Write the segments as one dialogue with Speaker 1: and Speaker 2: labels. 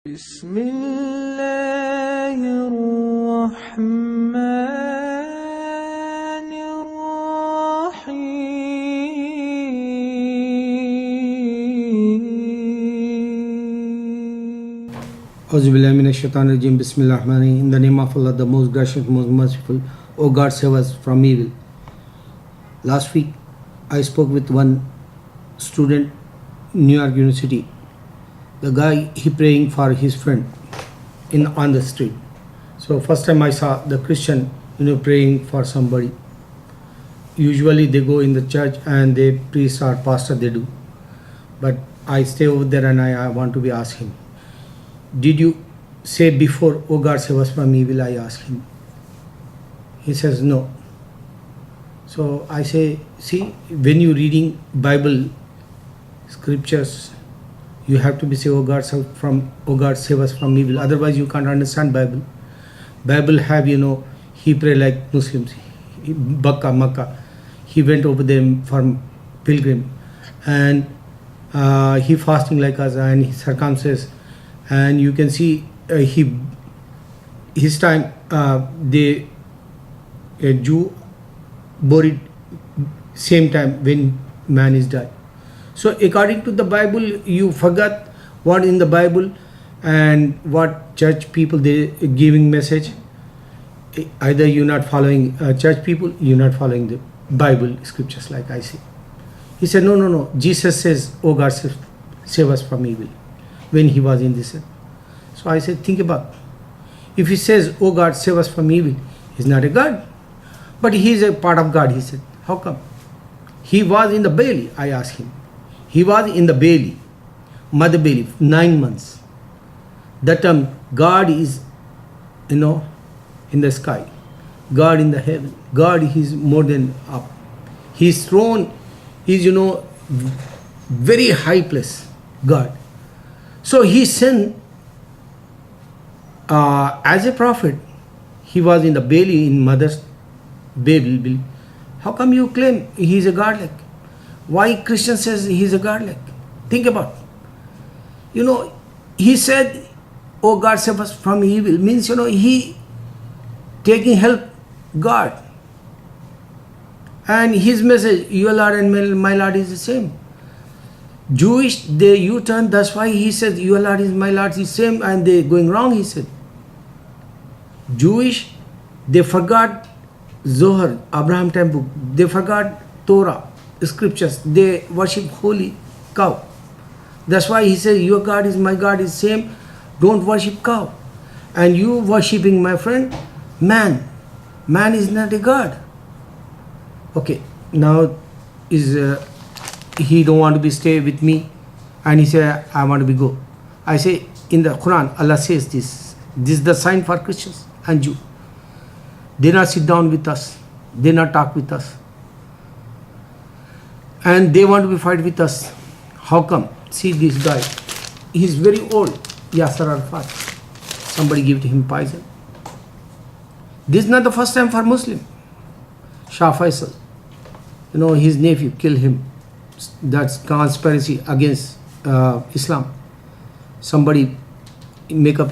Speaker 1: بسم الله الرحمن الرحيم.
Speaker 2: Auzubillahi minash shaitanir rajim. Bismillahirrahmanirrahim. In the name of Allah, the most gracious, most merciful. O God, save us from evil. Last week, I spoke with one student, New York University. The guy, he praying for his friend on the street. So first time I saw the Christian, praying for somebody. Usually they go in the church and they priest or pastor they do. But I stay over there and I want to be asked him, did you say before, "Oh God, save us from evil"? I ask him. He says no. So I say, see, when you reading Bible scriptures, you have to be say, "Oh God, save us from evil." Otherwise, you can't understand Bible. Bible have, he pray like Muslims. Makkah. He went over there for pilgrim, and he fasting like us, and he circumcised. And you can see his time a Jew buried same time when man is died. So according to the Bible, you forgot what in the Bible and what church people they giving message. Either you're not following church people, you're not following the Bible scriptures like I say. He said, no. Jesus says, "Oh God, save us from evil," when he was in this earth. So I said, think about, if he says, "Oh God, save us from evil," he's not a God, but he is a part of God. He said, how come? He was in the belly. I asked him. He was in the belly, mother belly, 9 months. That time, God is, in the sky. God in the heaven. God is more than up. His throne is, very high place. God. So he sent as a prophet. He was in the belly, in mother's belly. How come you claim he is a God like? Why Christian says he is a God like? Think about. He said, "Oh God, save us from evil," means, he taking help God. And his message, "Your Lord and my Lord is the same." Jewish, they U-turn, that's why he says, "Your Lord is my Lord is same," and they going wrong, he said. Jewish, they forgot Zohar, Abraham temple, they forgot Torah, scriptures, they worship holy cow. That's why he says, "Your God is my God is same, don't worship cow." And you worshipping, my friend, man. Man is not a God. Okay, now is he don't want to be stay with me, and he say, "I want to be go." I say, in the Quran, Allah says this is the sign for Christians and Jew. They not sit down with us, they not talk with us, and they want to be fight with us. How come? See this guy, he's very old, Yasser Arafat. Somebody gave to him poison. This is not the first time for Muslim. Shah Faisal, his nephew killed him. That's conspiracy against Islam. Somebody make up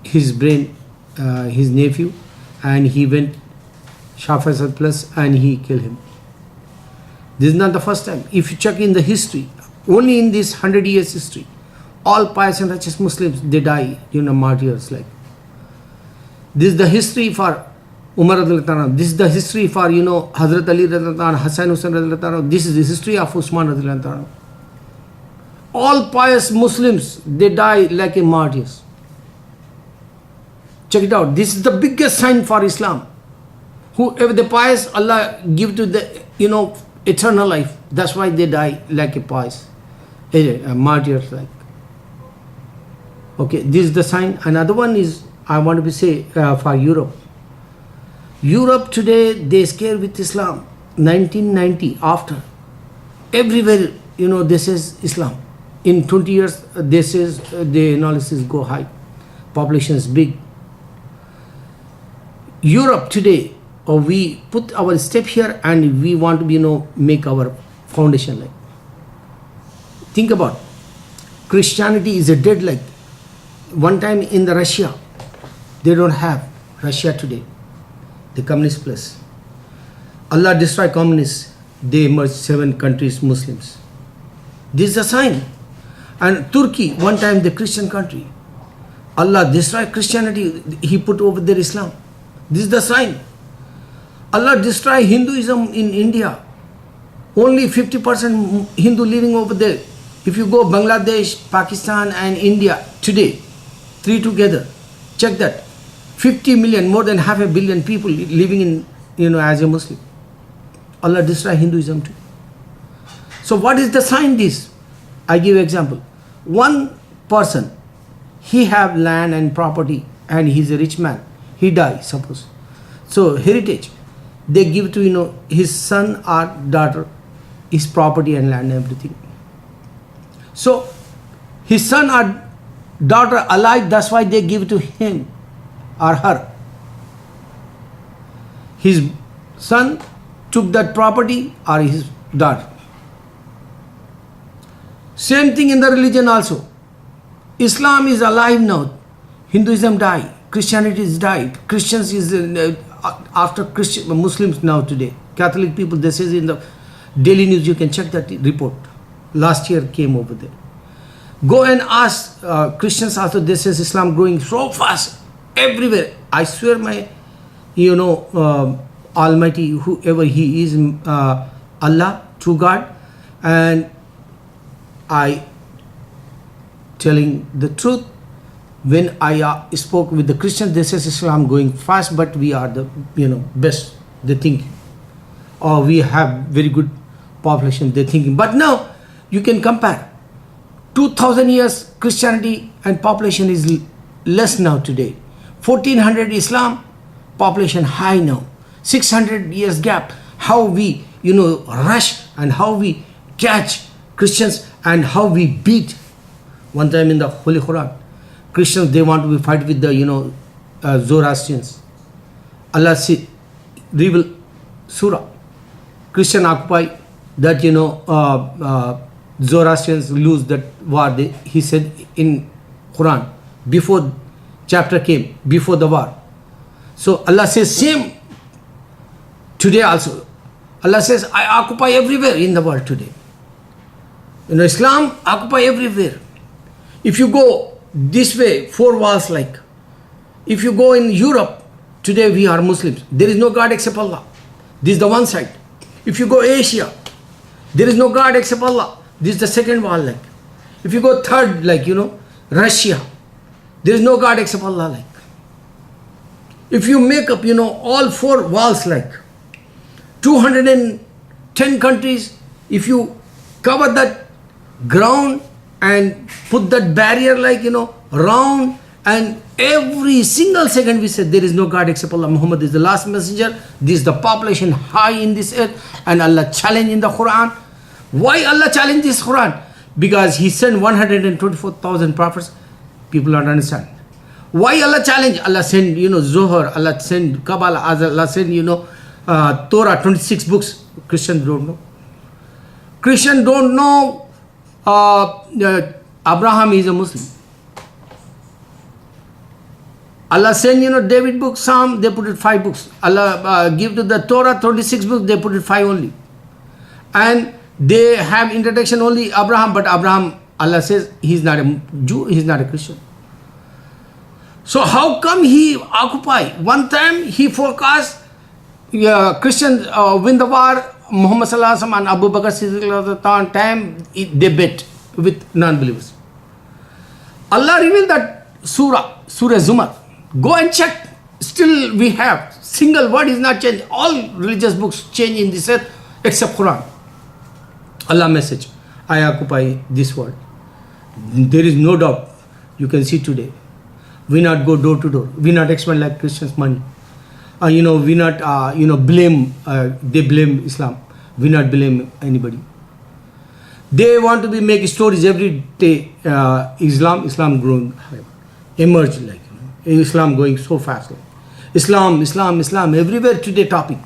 Speaker 2: his brain, his nephew, and he went Shah Faisal plus and he killed him. This is not the first time. If you check in the history, only in this 100 years history, all pious and righteous Muslims, they die, martyrs like. This is the history for Umar radhiyallahu anhu. This is the history for, Hazrat Ali radhiyallahu anhu, Hassan Hussain radhiyallahu anhu. This is the history of Usman radhiyallahu anhu. All pious Muslims, they die like a martyrs. Check it out. This is the biggest sign for Islam. Whoever the pious, Allah give to the, eternal life. That's why they die like a pious, martyrs like. Okay, this is the sign. Another one is, I want to say for Europe. Europe today, they scared with Islam. 1990, after. Everywhere, this is Islam. In 20 years, this is the analysis go high. Population is big. Europe today, we put our step here and we want to, make our foundation like. Think about, Christianity is a dead like. one time in the Russia, they don't have Russia today, the communist place. Allah destroy communists, they merged 7 countries Muslims. This is a sign. And Turkey, one time the Christian country, Allah destroy Christianity, He put over there Islam. This is the sign. Allah destroy Hinduism in India. Only 50% Hindu living over there. If you go Bangladesh, Pakistan and India today, 3 together, check that. 50 million, more than half a billion people living in, as a Muslim. Allah destroy Hinduism too. So what is the sign this? I give example. One person, he have land and property and he's a rich man. He die, suppose. So heritage, they give to his son or daughter his property and land and everything. So his son or daughter alive, that's why they give to him or her. His son took that property or his daughter. Same thing in the religion also. Islam is alive now. Hinduism died. Christianity is died. Christians is after Christian Muslims now today. Catholic people, this is in the Daily News. You can check that report. Last year came over there. Go and ask Christians also. This is Islam growing so fast everywhere. I swear my, Almighty, whoever He is, Allah, true God, and I telling the truth. When I spoke with the Christians, they says Islam going fast, but we are the best. They think, or we have very good population. They thinking, but now you can compare. 2000 years Christianity and population is less now today. 1400 Islam, population high now. 600 years gap. How we rush and how we catch Christians and how we beat. One time in the Holy Quran, Christians, they want to be fight with the Zoroastrians. Allah said, reveal surah. Christian occupy that Zoroastrians lose that war. He said in Quran before chapter came, before the war. So Allah says same today also. Allah says I occupy everywhere in the world today. Islam occupy everywhere. If you go this way, 4 walls like. If you go in Europe, today we are Muslims. There is no God except Allah. This is the one side. If you go Asia, there is no God except Allah. This is the second wall like. If you go third like, Russia, there is no God except Allah like. If you make up, all 4 walls like, 210 countries, if you cover that ground and put that barrier like, round, and every single second we said there is no God except Allah. Muhammad is the last messenger. This is the population high in this earth, and Allah challenged in the Quran. Why Allah challenged this Quran? Because He sent 124,000 prophets. People don't understand. Why Allah challenged? Allah sent, Zohar, Allah sent Kabbalah, Allah sent, Torah, 26 books. Christians don't know. Christians don't know Abraham is a Muslim. Allah sent, David book, Psalm, they put it 5 books. Allah give to the Torah 26 books, they put it 5 only. And they have introduction only Abraham, but Abraham, Allah says, he's not a Jew, he's not a Christian. So how come he occupy? One time he forecast Christians win the war, Muhammad Sallallahu Alaihi Wasallam and Abu Bakr Siddiq time they bet with non-believers. Allah revealed that Surah Zumar. Go and check. Still we have single word is not changed. All religious books change in this earth except Quran. Allah message, I occupy this world. There is no doubt. You can see today. We not go door to door. We not expend like Christians money. We not blame. They blame Islam. We not blame anybody. They want to be make stories every day. Islam growing, emerge like Islam going so fast. Like. Islam everywhere today topic.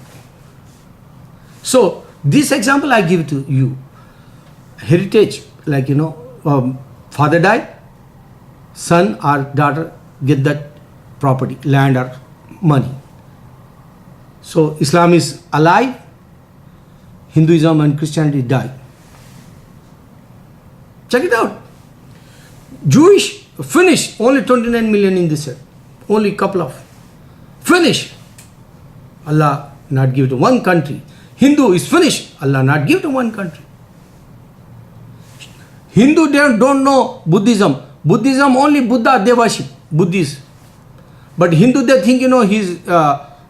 Speaker 2: So this example I give to you. Heritage like father died, son or daughter get that property, land or money. So Islam is alive, Hinduism and Christianity die. Check it out. Jewish, finished, only 29 million in this earth. Only couple of. Finished. Allah not give to one country. Hindu is finished. Allah not give to one country. Hindu don't know Buddhism. Buddhism only Buddha they worship. Buddhists. But Hindu they think he's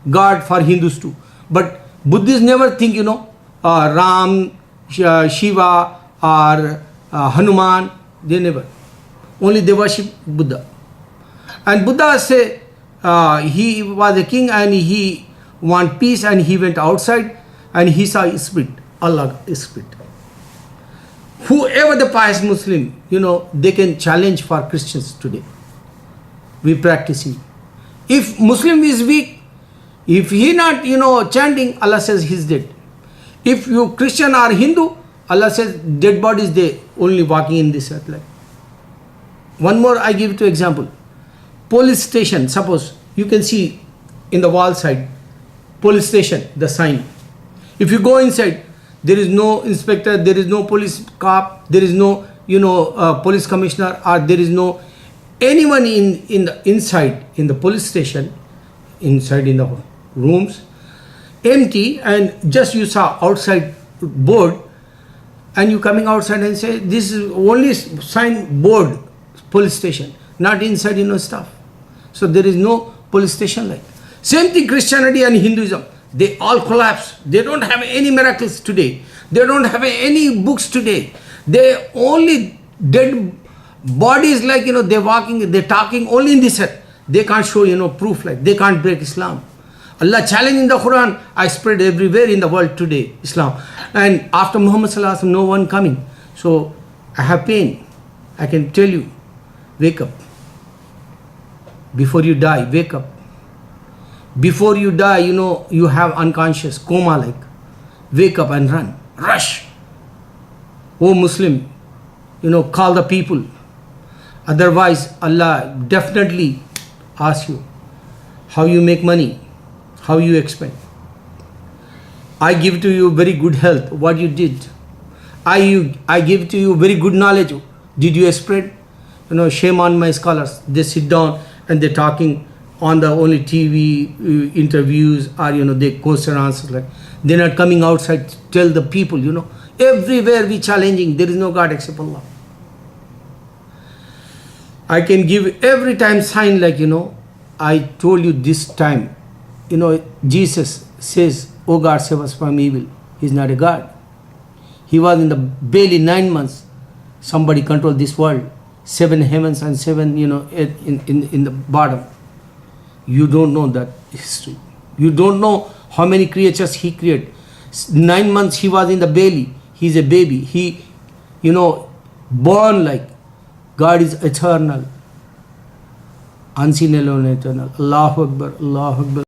Speaker 2: God for Hindus too. But Buddhists never think Ram, Shiva or Hanuman. They never. Only they worship Buddha. And Buddha say he was a king and he want peace and he went outside and he saw a spirit. Allah is spirit. Whoever the pious Muslim, they can challenge for Christians today. We practicing. If Muslim is weak, if he not, chanting, Allah says he's dead. If you Christian or Hindu, Allah says dead bodies they only walking in this earth. Like. One more I give you example. Police station, suppose you can see in the wall side, police station, the sign. If you go inside, there is no inspector, there is no police cop, there is no police commissioner, or there is no anyone in the inside in the police station, inside in the rooms, empty, and just you saw outside board, and you coming outside and say this is only sign board police station, not inside stuff. So there is no police station like. Same thing Christianity and Hinduism. They all collapse. They don't have any miracles today. They don't have any books today. They only dead bodies like, they're walking, they're talking only in this earth. They can't show, proof like, they can't break Islam. Allah challenged in the Quran, I spread everywhere in the world today, Islam. And after Muhammad Sallallahu Alaihi Wasallam, no one coming. So I have pain. I can tell you, wake up. Before you die, wake up. Before you die, you have unconscious, coma like. Wake up and run. Rush. Oh Muslim, call the people. Otherwise, Allah definitely asks you how you make money, how you expend. I give to you very good health, what you did. I give to you very good knowledge. Did you spread? Shame on my scholars. They sit down and they're talking on the only TV interviews or they question answers like they're not coming outside to tell the people everywhere we challenging there is no God except Allah. I can give every time sign like I told you this time Jesus says, oh God, save us from evil. He's not a God. He was in the belly 9 months. Somebody controlled this world, 7 heavens and 7 in the bottom. You don't know that history. You don't know how many creatures he created. 9 months he was in the belly. He's a baby. He, born like God is eternal. Unseen alone eternal. Allahu Akbar, Allahu Akbar.